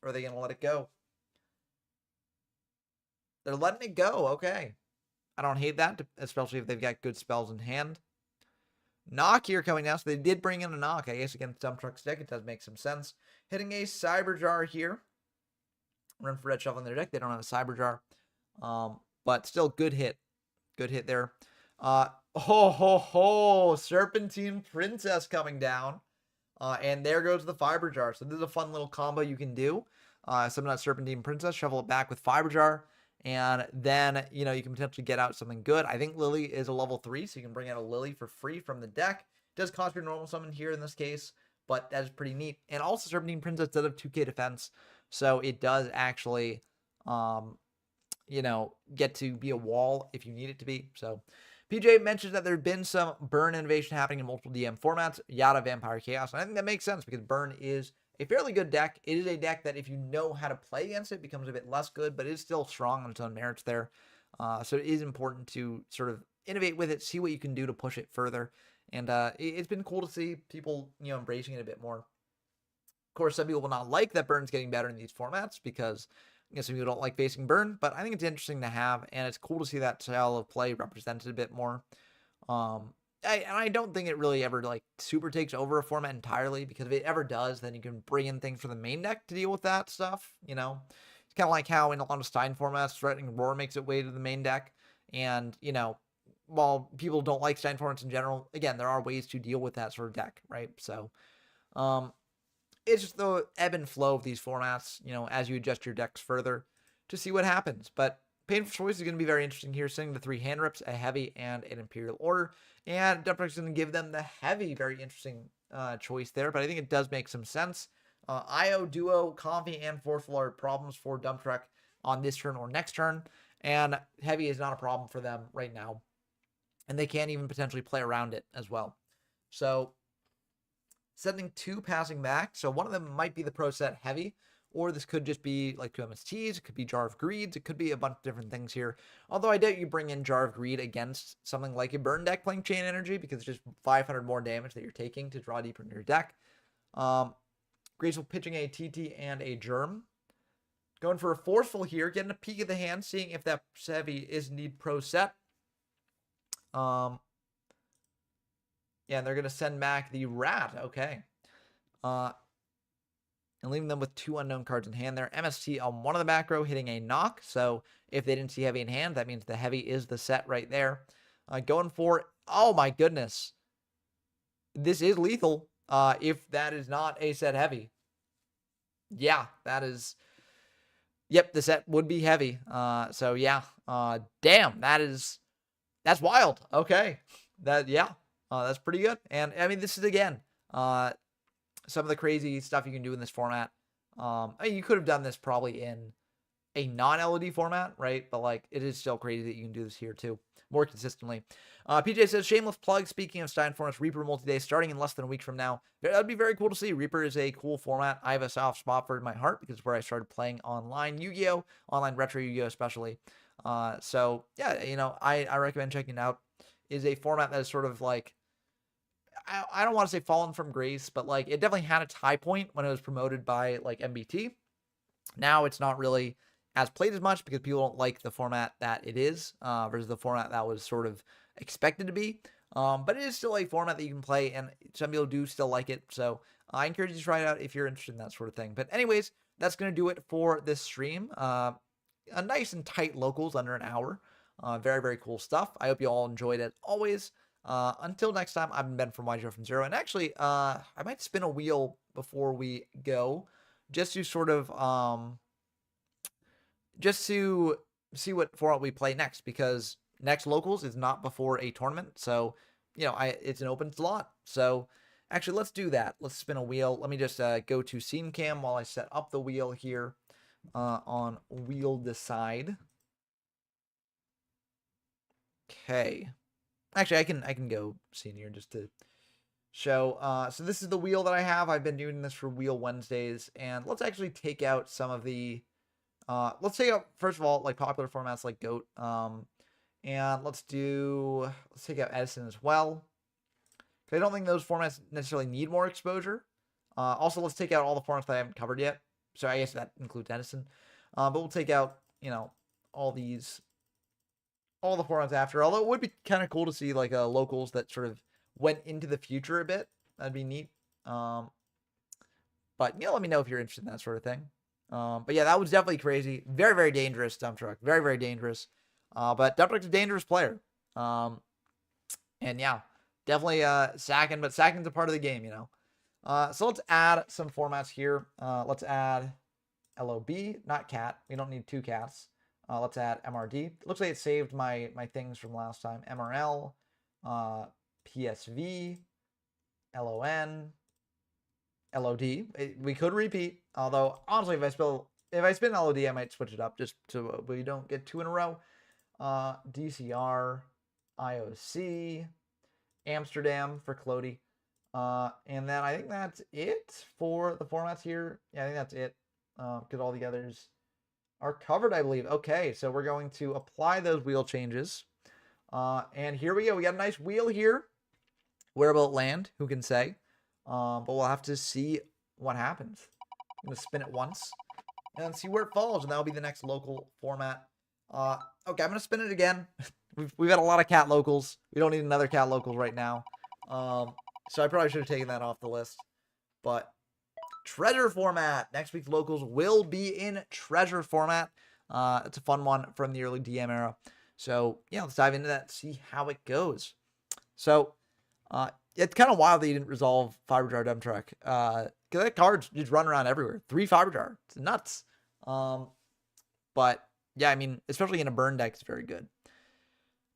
Or are they going to let it go? They're letting it go. Okay. I don't hate that, especially if they've got good spells in hand. Knock here coming down. So they did bring in a knock. I guess against Dump Truck's deck, it does make some sense. Hitting a Cyberjar here. Run for Red shuffling their deck. They don't have a Cyberjar. But still good hit. Good hit there. Serpentine Princess coming down. And there goes the Fiber Jar. So this is a fun little combo you can do. Summon that Serpentine Princess, shuffle it back with Fiber Jar. And then, you can potentially get out something good. I think Lily is a level 3, so you can bring out a Lily for free from the deck. It does cost your normal summon here in this case, but that is pretty neat. And also, Serpentine Princess does have 2k defense, so it does actually, get to be a wall if you need it to be. So, PJ mentions that there have been some burn innovation happening in multiple DM formats, Yada, Vampire, Chaos. And I think that makes sense because burn is a fairly good deck. It is a deck that if you know how to play against it, becomes a bit less good, but it is still strong on its own merits there. So it is important to sort of innovate with it, see what you can do to push it further. And it's been cool to see people, embracing it a bit more. Of course, some people will not like that burn's getting better in these formats because some people don't like facing burn, but I think it's interesting to have, and it's cool to see that style of play represented a bit more. I don't think it really ever super takes over a format entirely, because if it ever does, then you can bring in things for the main deck to deal with that stuff. It's kind of like how in a lot of Stein formats, Threatening Roar makes its way to the main deck. And, while people don't like Stein formats in general, again, there are ways to deal with that sort of deck, right? So, it's just the ebb and flow of these formats, as you adjust your decks further to see what happens. But Painful Choice is going to be very interesting here, sending the 3 hand rips, a heavy, and an Imperial Order. And Dump Truck's going to give them the heavy, very interesting choice there, but I think it does make some sense. IO, Duo, Comfy, and Forceful are problems for Dump Truck on this turn or next turn, and heavy is not a problem for them right now. And they can even potentially play around it as well. So, sending 2 passing back. So one of them might be the Pro Set heavy, or this could just be like 2 MSTs. It could be Jar of Greeds. It could be a bunch of different things here. Although I doubt you bring in Jar of Greed against something like a burn deck playing Chain Energy, because it's just 500 more damage that you're taking to draw deeper into your deck. Graceful pitching a TT and a Germ. Going for a Forceful here, getting a peek of the hand, seeing if that heavy is indeed Pro Set. Yeah, and they're going to send back the Rat. Okay. And leaving them with 2 unknown cards in hand there. MST on one of the back row, hitting a knock. So if they didn't see heavy in hand, that means the heavy is the set right there. Going for, oh my goodness. This is lethal if that is not a set heavy. Yeah, that is... Yep, the set would be heavy. So yeah. Damn, that's wild. Okay. That's pretty good. And I mean, this is again some of the crazy stuff you can do in this format. I mean, you could have done this probably in a non-LOD format, right? But it is still crazy that you can do this here too, more consistently. PJ says, shameless plug, speaking of Stein formats, Reaper multi-day starting in less than a week from now. That'd be very cool to see. Reaper is a cool format. I have a soft spot for it in my heart because it's where I started playing online Yu-Gi-Oh! Online retro Yu-Gi-Oh! Especially. So yeah, I recommend checking it out. Is a format that is sort of I don't want to say fallen from grace, but like it definitely had its high point when it was promoted by like MBT. Now it's not really as played as much because people don't like the format that it is versus the format that was sort of expected to be. But it is still a format that you can play, and some people do still like it. So I encourage you to try it out if you're interested in that sort of thing. But anyways, that's going to do it for this stream. A nice and tight locals, under an hour. Very, very cool stuff. I hope you all enjoyed it always. Until next time, I've been Ben from YGO from Zero. And actually, I might spin a wheel before we go just to sort of just to see what format we play next, because next locals is not before a tournament. So, you know, it's an open slot. So actually, let's do that. Let's spin a wheel. Let me just go to Scene Cam while I set up the wheel here on Wheel Decide. Okay. Actually, I can go senior just to show. So this is the wheel that I have. I've been doing this for Wheel Wednesdays, and let's actually take out some of the let's take out, first of all, like popular formats like GOAT. And let's take out Edison as well, because I don't think those formats necessarily need more exposure. Also, let's take out all the formats that I haven't covered yet. So I guess that includes Edison. But we'll take out, you know, all the formats after. Although it would be kind of cool to see like locals that sort of went into the future a bit. That'd be neat. But yeah, let me know if you're interested in that sort of thing. But yeah, that was definitely crazy. Very, very dangerous dump truck. Very, very dangerous. But dump truck's a dangerous player. And yeah, definitely Sakin, but Sakin's a part of the game, you know. So let's add some formats here. Let's add LOB, not cat. We don't need two cats. Let's add MRD. Looks like it saved my things from last time. MRL, PSV, LON, LOD. We could repeat, although honestly, if I spin LOD, I might switch it up just so we don't get two in a row. DCR, IOC, Amsterdam for Clody. And then I think that's it for the formats here. Yeah, I think that's it. Because all the others are covered, I believe. Okay, so we're going to apply those wheel changes. And here we go. We got a nice wheel here. Where will it land? Who can say? But we'll have to see what happens. I'm going to spin it once and see where it falls, and that'll be the next local format. Okay, I'm going to spin it again. We've got a lot of cat locals. We don't need another cat locals right now. So I probably should have taken that off the list. But treasure format. Next week's locals will be in treasure format. It's a fun one from the early DM era. So yeah, let's dive into that, see how it goes. So it's kind of wild that you didn't resolve Fiber Jar Dump Truck. Because that card's just run around everywhere. 3 Fiber Jar. It's nuts. But yeah, I mean, especially in a burn deck, it's very good.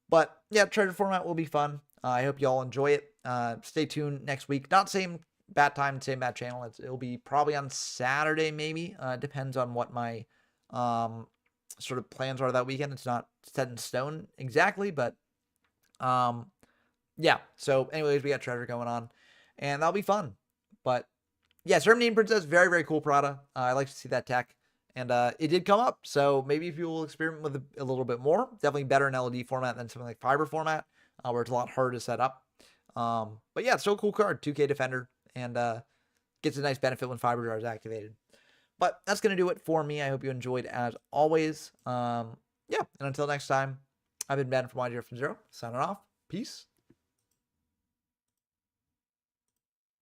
But yeah, treasure format will be fun. I hope you all enjoy it. Stay tuned next week. Not same bat time, same bat channel. It'll be probably on Saturday, maybe. Depends on what my sort of plans are that weekend. It's not set in stone exactly, but yeah. So anyways, we got treasure going on, and that'll be fun. But yeah, Serpentine Princess, very, very cool Prada. I like to see that tech. And it did come up, so maybe if you will experiment with it a little bit more, definitely better in LOD format than something like Fiber format, where it's a lot harder to set up. But yeah, it's still a cool card, 2K Defender, and gets a nice benefit when Fiber Jar is activated. But that's going to do it for me. I hope you enjoyed as always. Yeah, and until next time, I've been Ben from YGO from Zero, signing off. Peace.